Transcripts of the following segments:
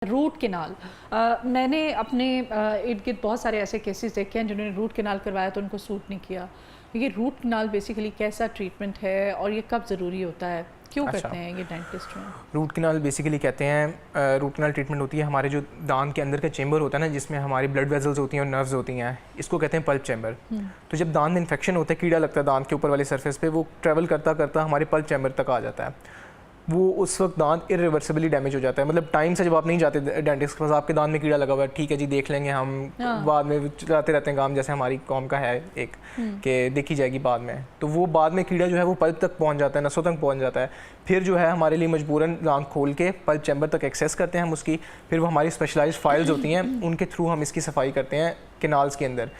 Root canal मैंने अपने इर्द गिर्द बहुत सारे ऐसे केसेस देखे हैं जिन्होंने रूट केनाल करवाया तो उनको सूट नहीं किया। ये रूट केनाल बेसिकली कैसा ट्रीटमेंट है और ये कब ज़रूरी होता है, क्यों करते हैं ये डेंटिस्ट में? रूट केनाल बेसिकली कहते हैं रूट केनाल ट्रीटमेंट होती है हमारे जो दांत के अंदर का चेंबर होता है ना, जिसमें हमारी ब्लड वेजल्स होती हैं और नर्व्स होती हैं, इसको कहते हैं पल्प चैम्बर। तो जब दांत में इन्फेक्शन होता है, कीड़ा लगता है दांत के ऊपर वाले सरफेस पे, वो ट्रैवल करता करता हमारे पल्प चैम्बर तक आ जाता है। वो उस वक्त दांत इरिवर्सिबली डैमेज हो जाता है। मतलब टाइम से जब आप नहीं जाते डेंटिस्ट के पास, आपके दांत में कीड़ा लगा हुआ है, ठीक है जी देख लेंगे हम, बाद में चलाते रहते हैं काम, जैसे हमारी कॉम का है एक कि देखी जाएगी बाद में। तो वो बाद में कीड़ा जो है वो पल्प तक पहुंच जाता है, नसों तक पहुंच जाता है। फिर जो है हमारे लिए मजबूरन दांत खोल के पल्प चैम्बर तक एक्सेस करते हैं हम उसकी। फिर वो हमारी स्पेशलाइज्ड फाइल्स होती हैं, उनके थ्रू हम इसकी सफाई करते हैं केनाल्स के अंदर।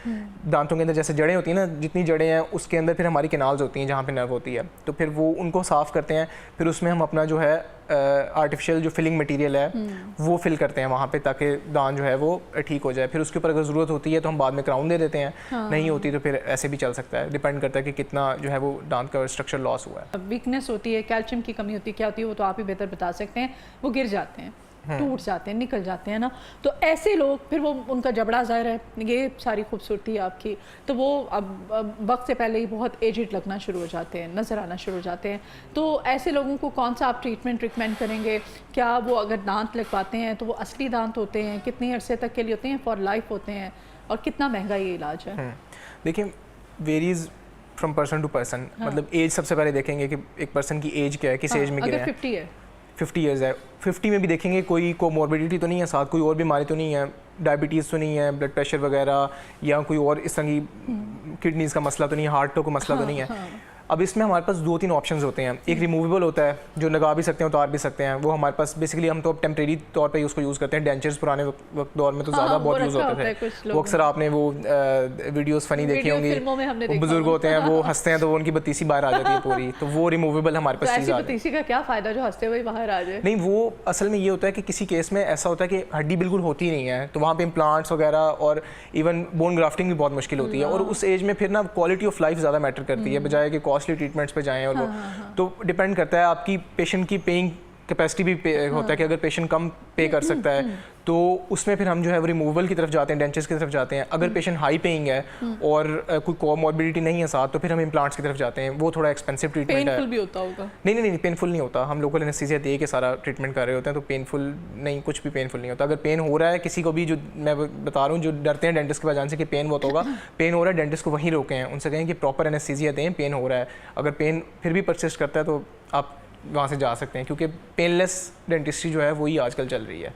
दांतों के अंदर जैसे जड़ें होती हैं ना, जितनी जड़ें हैं उसके अंदर फिर हमारी केनाल्स होती हैं जहाँ पे नर्व होती है। तो फिर वो उनको साफ़ करते हैं। फिर उसमें हम अपना जो है आर्टिफिशियल जो फिलिंग मटेरियल है वो फिल करते हैं वहाँ पे, ताकि दांत जो है वो ठीक हो जाए। फिर उसके ऊपर अगर ज़रूरत होती है तो हम बाद में क्राउन दे देते हैं, नहीं होती तो फिर ऐसे भी चल सकता है। डिपेंड करता है कि कितना जो है वो दांत का स्ट्रक्चर लॉस हुआ है। वीकनेस होती है, कैल्शियम की कमी होती है, क्या होती है वो तो आप ही बेहतर बता सकते हैं। वो गिर जाते हैं, टूट जाते हैं, निकल जाते हैं ना, तो ऐसे लोग फिर वो उनका जबड़ा ज़ाहिर है, ये सारी खूबसूरती है आपकी, तो वो अब वक्त से पहले ही बहुत एजिड लगना शुरू हो जाते हैं, नज़र आना शुरू हो जाते हैं। तो ऐसे लोगों को कौन सा आप ट्रीटमेंट रिकमेंड करेंगे? क्या वो अगर दांत लगवाते हैं तो वो असली दांत होते हैं, कितने अरसे तक के लिए होते हैं, फॉर लाइफ होते हैं, और कितना महंगा ये इलाज है? देखिए varies from person to person. मतलब एज सबसे पहले देखेंगे कि एक पर्सन की एज क्या है, किस एज में गिरे हैं। 50 है, 50 ईयर्स है, 50 में भी देखेंगे कोई कोमॉर्बिडिटी तो नहीं है, साथ कोई और बीमारी तो नहीं है, डायबिटीज़ तो नहीं है, ब्लड प्रेशर वगैरह, या कोई और इस तरह की किडनीज़ का मसला तो नहीं है, हार्ट का कोई मसला तो नहीं है। अब इसमें हमारे पास 2-3 ऑप्शंस होते हैं। एक रिमूवेबल होता है जो लगा भी सकते हैं, उतार भी सकते हैं। वो हमारे पास बेसिकली हम तो टेम्परेरी तौर पे उसको यूज़ करते हैं। डेंचर्स पुराने वक्त दौर में तो ज़्यादा बहुत यूज़ होते थे। वो अक्सर आपने वो वीडियोस फनी देखी होंगी, बुजुर्ग होते हैं वो हंसते हैं तो वो उनकी बत्तीसी बाहर आ जाती है पूरी, तो वो रिमूवेबल हमारे पास चीज़। बत्तीसी का क्या फ़ायदा जो हंसते हुए बाहर आ जाए? नहीं, वो असल में ये होता है कि किसी केस में ऐसा होता है कि हड्डी बिल्कुल होती नहीं है, तो वहाँ पे इम्प्लांट्स वगैरह और इवन बोन ग्राफ्टिंग भी बहुत मुश्किल होती है। और उस एज में फिर ना क्वालिटी ऑफ लाइफ ज़्यादा मैटर करती है, बजाय कि कॉस्टली ट्रीटमेंट्स पे जाएं। और वो तो डिपेंड करता है आपकी पेशेंट की पेइंग कैपेसिटी भी होता है कि अगर पेशेंट कम पे कर सकता है तो उसमें फिर हम जो है वो रिमूवल की तरफ जाते हैं, डेंचर्स की तरफ जाते हैं। अगर पेशेंट हाई पेइंग है और कोई कोमॉर्बिडिटी नहीं है साथ, तो फिर हम इम्प्लांट्स की तरफ जाते हैं। वो थोड़ा एक्सपेंसिव ट्रीटमेंट है। पेनफुल भी होता होगा? नहीं, पेनफुल नहीं होता। हम लोकल एनेस्थीसिया दे के सारा ट्रीटमेंट कर रहे होते हैं, तो पेनफुल नहीं, कुछ भी पेनफुल नहीं होता। अगर पेन हो रहा है किसी को भी, जो मैं बता रहा हूँ, जो डरते हैं डेंटिस्ट के पास जाने से कि पेन बहुत होगा, पेन हो रहा है, डेंटिस्ट को वहीं रोकें, उनसे कहें कि प्रॉपर एनेस्थीसिया दें, पेन हो रहा है। अगर पेन फिर भी परसिस्ट करता है तो आप वहाँ से जा सकते हैं, क्योंकि पेनलेस डेंटिस्ट्री जो है वही आजकल चल रही है।